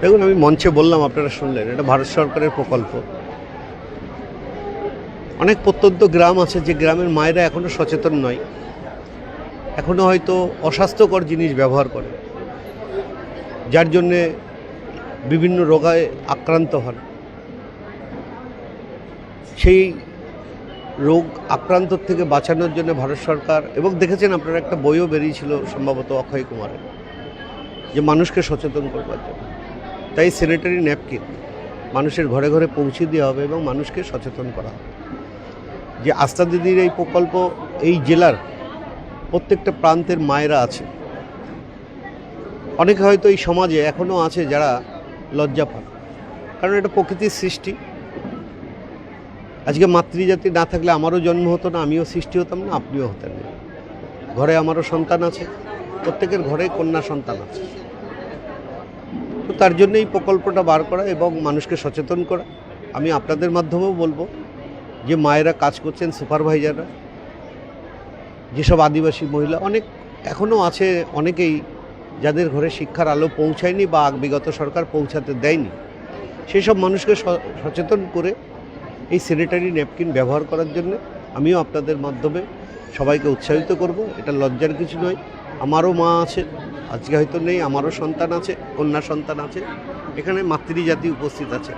দেখুন, আমি মঞ্চে বললাম, আপনারা শুনলেন, এটা ভারত সরকারের প্রকল্প। অনেক প্রত্যন্ত গ্রাম আছে যে গ্রামের মায়েরা এখনও সচেতন নয়, এখনও হয়তো অস্বাস্থ্যকর জিনিস ব্যবহার করে, যার জন্যে বিভিন্ন রোগায় আক্রান্ত হন। সেই রোগ আক্রান্ত থেকে বাঁচানোর জন্য ভারত সরকার, এবং দেখেছেন আপনারা একটা বইও বেরিয়েছিল সম্ভবত অক্ষয় কুমারের, যে মানুষকে সচেতন করবার জন্য। তাই স্যানিটারি ন্যাপকিন মানুষের ঘরে ঘরে পৌঁছে দেওয়া হবে এবং মানুষকে সচেতন করা হবে। যে আস্থা দিদির এই প্রকল্প, এই জেলার প্রত্যেকটা প্রান্তের মায়েরা আছে, অনেকে হয়তো এই সমাজে এখনও আছে যারা লজ্জা পান, কারণ এটা প্রকৃতির সৃষ্টি। আজকে মাতৃজাতি না থাকলে আমারও জন্ম হতো না, আমিও সৃষ্টি হতাম না, আপনিও হতেন না। ঘরে আমারও সন্তান আছে, প্রত্যেকের ঘরে কন্যা সন্তান আছে। তো তার জন্য এই প্রকল্পটা বার করা এবং মানুষকে সচেতন করা। আমি আপনাদের মাধ্যমেও বলবো যে মায়েরা কাজ করছেন, সুপারভাইজাররা, যেসব আদিবাসী মহিলা অনেক এখনও আছে, অনেকেই যাদের ঘরে শিক্ষার আলো পৌঁছায়নি বা বিগত সরকার পৌঁছাতে দেয়নি, সেই সব মানুষকে সচেতন করে এই স্যানিটারি ন্যাপকিন ব্যবহার করার জন্য আমিও আপনাদের মাধ্যমে সবাইকে উৎসাহিত করব। এটা লজ্জার কিছু নয়। আমারও মা আছে, আজকে হয়তো নেই, আমারও সন্তান আছে, কন্যা সন্তান আছে, এখানে মাতৃজাতি উপস্থিত আছে।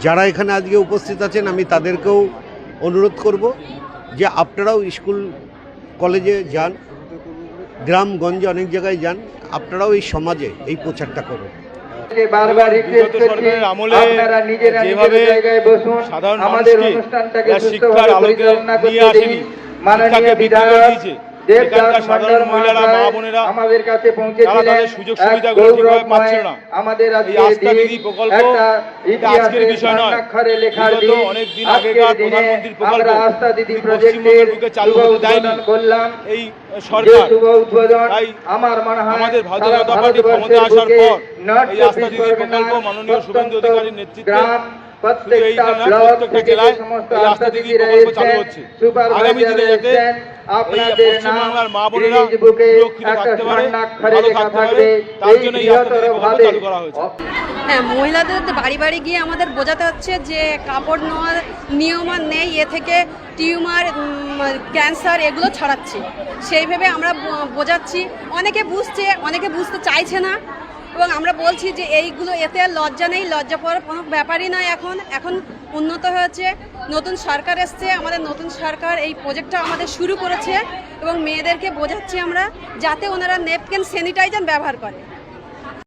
যারা এখানে আজকে উপস্থিত আছেন, আমি তাদেরকেও অনুরোধ করব যে আপনারাও স্কুল কলেজে যান, গ্রামগঞ্জে অনেক জায়গায় যান, আপনারাও এই সমাজে এই প্রচারটা করুন। যেভাবে সাধারণ মানুষকে শিক্ষার আলোকে নিয়ে আসেনি, শিক্ষাকে বিক্রি করে দিয়েছে, এখানকার সাধারণ মহিলারা, মা বোনেরা তারা তাদের সুযোগ সুবিধাগুলো ঠিকভাবে পাচ্ছিল না। এই আস্থা দিদি প্রকল্প এটা আজকের বিষয় নয়, বিগত অনেক দিন আগেকার প্রধানমন্ত্রীর প্রকল্প পশ্চিমবঙ্গের বুকে চালু হতে দেয়নি এই সরকার। তাই আমাদের ভারতীয় জনতা পার্টি ক্ষমতায় আসার পর এই আস্থা দিদি প্রকল্প মাননীয় শুভেন্দু অধিকারীর নেতৃত্বে প্রত্যেকটা জেলায় এই আস্থা দিদি প্রকল্প চালু হচ্ছে। আগামী দিনে যাতে এই পশ্চিমবাংলার মা বোনেরা সুরক্ষিত থাকতে পারে, ভালো থাকতে পারে, তার জন্য এই আস্থা দিদি প্রকল্প চালু করা হয়েছে। হ্যাঁ, মহিলাদের বাড়ি বাড়ি গিয়ে আমাদের বোঝাতে হচ্ছে যে কাপড় নেওয়ার নিয়ম আর নেই, এ থেকে টিউমার, ক্যান্সার এগুলো ছড়াচ্ছে। সেইভাবে আমরা বোঝাচ্ছি, অনেকে বুঝছে, অনেকে বুঝতে চাইছে না, এবং আমরা বলছি যে এইগুলো, এতে আর লজ্জা নেই, লজ্জা পাওয়ার কোনো ব্যাপারই নয়। এখন উন্নত হয়েছে, নতুন সরকার এসছে, আমাদের নতুন সরকার এই প্রজেক্টটা আমাদের শুরু করেছে এবং মেয়েদেরকে বোঝাচ্ছি আমরা যাতে ওনারা ন্যাপকিন, স্যানিটাইজার ব্যবহার করে।